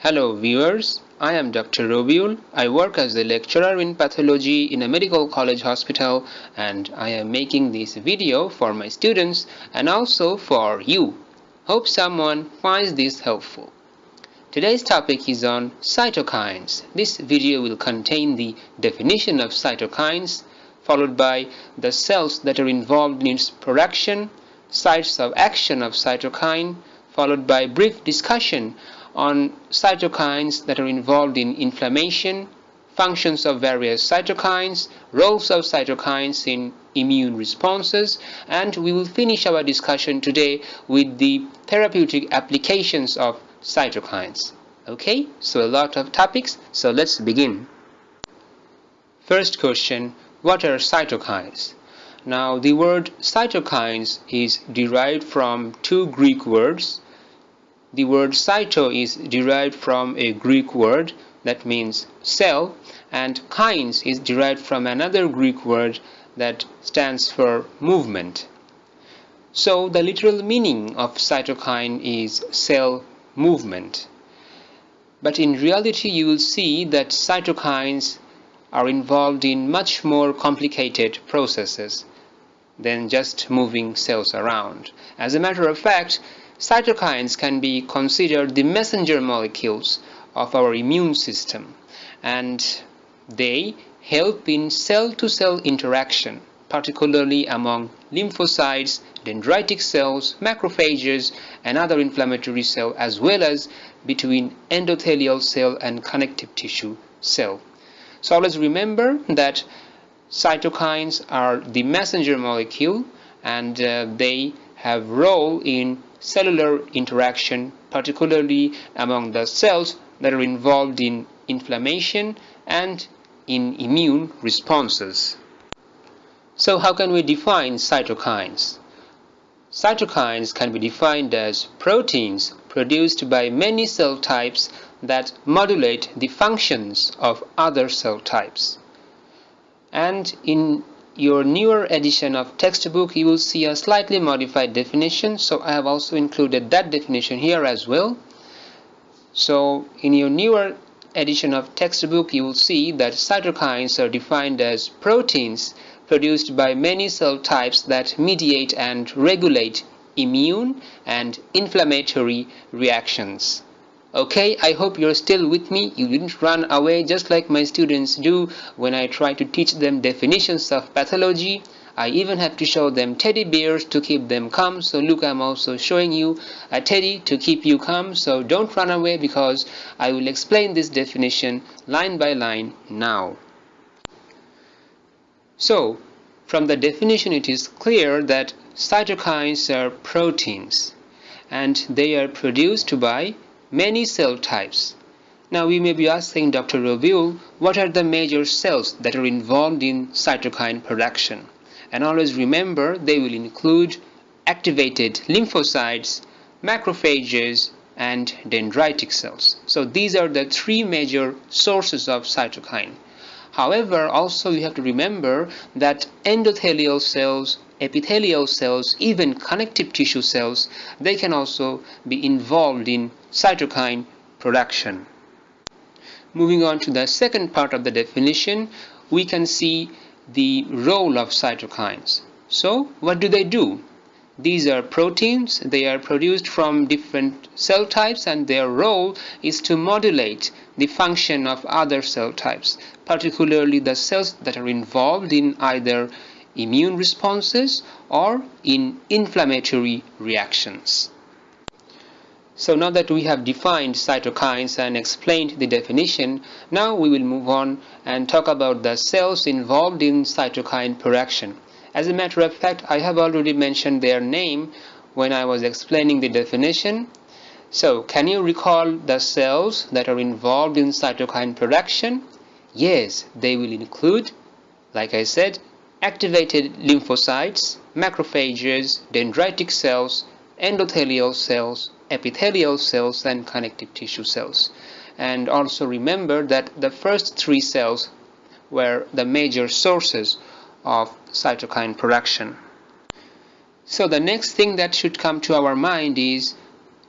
Hello viewers, I am Dr. Rabiul. I work as a lecturer in pathology in a medical college hospital, and I am making this video for my students and also for you. Hope someone finds this helpful. Today's topic is on cytokines. This video will contain the definition of cytokines, followed by the cells that are involved in its production, sites of action of cytokine, followed by brief discussion on cytokines that are involved in inflammation, functions of various cytokines, roles of cytokines in immune responses, and we will finish our discussion today with the therapeutic applications of cytokines. Okay, so a lot of topics, so let's begin. First question, what are cytokines? Now, the word cytokines is derived from two Greek words. The word cyto is derived from a Greek word that means cell, and kines is derived from another Greek word that stands for movement. So the literal meaning of cytokine is cell movement. But in reality you will see that cytokines are involved in much more complicated processes than just moving cells around. As a matter of fact, cytokines can be considered the messenger molecules of our immune system, and they help in cell-to-cell interaction, particularly among lymphocytes, dendritic cells, macrophages, and other inflammatory cells, as well as between endothelial cell and connective tissue cell. So always remember that cytokines are the messenger molecule, and they have role in cellular interaction, particularly among the cells that are involved in inflammation and in immune responses. So how can we define cytokines? Cytokines can be defined as proteins produced by many cell types that modulate the functions of other cell types. And in your newer edition of textbook, you will see a slightly modified definition, so I have also included that definition here as well. So in your newer edition of textbook, you will see that cytokines are defined as proteins produced by many cell types that mediate and regulate immune and inflammatory reactions. Okay, I hope you're still with me. You didn't run away just like my students do when I try to teach them definitions of pathology. I even have to show them teddy bears to keep them calm. So look, I'm also showing you a teddy to keep you calm. So don't run away, because I will explain this definition line by line now. So from the definition it is clear that cytokines are proteins and they are produced by many cell types. Now we may be asking Dr. Rabiul, what are the major cells that are involved in cytokine production? And always remember, they will include activated lymphocytes, macrophages, and dendritic cells. So these are the three major sources of cytokine. However, also you have to remember that endothelial cells, epithelial cells, even connective tissue cells, they can also be involved in cytokine production. Moving on to the second part of the definition, we can see the role of cytokines. So what do they do? These are proteins. They are produced from different cell types, and their role is to modulate the function of other cell types, particularly the cells that are involved in either immune responses or in inflammatory reactions. So now that we have defined cytokines and explained the definition, now we will move on and talk about the cells involved in cytokine production. As a matter of fact, I have already mentioned their name when I was explaining the definition. So can you recall the cells that are involved in cytokine production? Yes, they will include, like I said, activated lymphocytes, macrophages, dendritic cells, endothelial cells, epithelial cells, and connective tissue cells. And also remember that the first three cells were the major sources of cytokine production. So the next thing that should come to our mind is,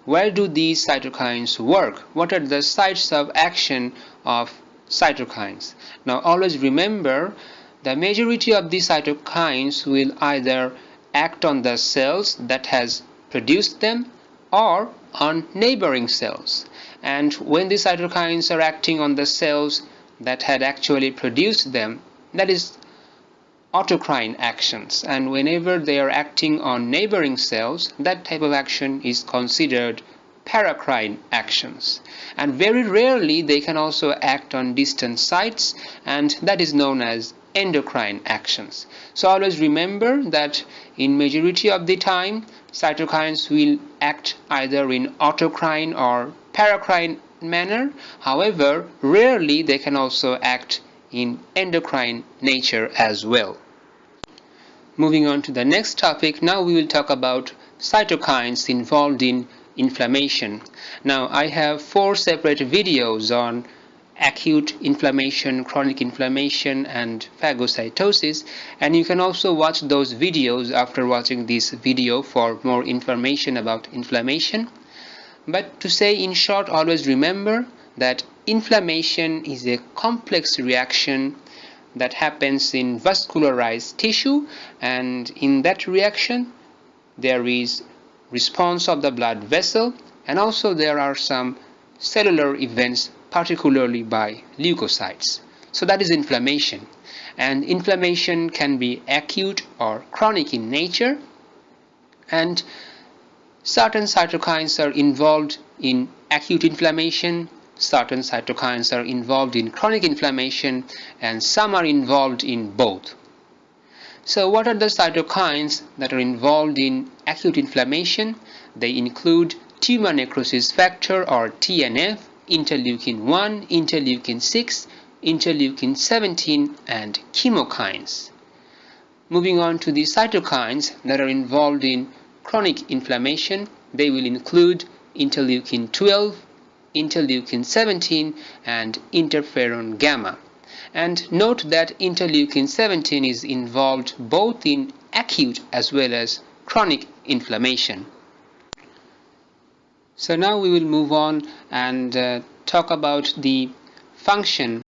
where do these cytokines work? What are the sites of action of cytokines? Now always remember, the majority of these cytokines will either act on the cells that has produced them or on neighboring cells. And when these cytokines are acting on the cells that had actually produced them, that is autocrine actions, and whenever they are acting on neighboring cells, that type of action is considered paracrine actions. And very rarely they can also act on distant sites, and that is known as endocrine actions. So always remember that in majority of the time cytokines will act either in autocrine or paracrine manner. However, rarely they can also act in endocrine nature as well. Moving on to the next topic, now we will talk about cytokines involved in inflammation. Now I have 4 separate videos on acute inflammation, chronic inflammation, and phagocytosis, and you can also watch those videos after watching this video for more information about inflammation. But to say in short, always remember that inflammation is a complex reaction that happens in vascularized tissue, and in that reaction there is response of the blood vessel, and also there are some cellular events, particularly by leukocytes. So that is inflammation, and inflammation can be acute or chronic in nature, and certain cytokines are involved in acute inflammation, certain cytokines are involved in chronic inflammation, and some are involved in both. So what are the cytokines that are involved in acute inflammation? They include tumor necrosis factor or TNF, interleukin 1, interleukin 6, interleukin 17, and chemokines. Moving on to the cytokines that are involved in chronic inflammation, they will include interleukin 12, interleukin 17, and interferon gamma. And note that interleukin 17 is involved both in acute as well as chronic inflammation. So now we will move on and talk about the function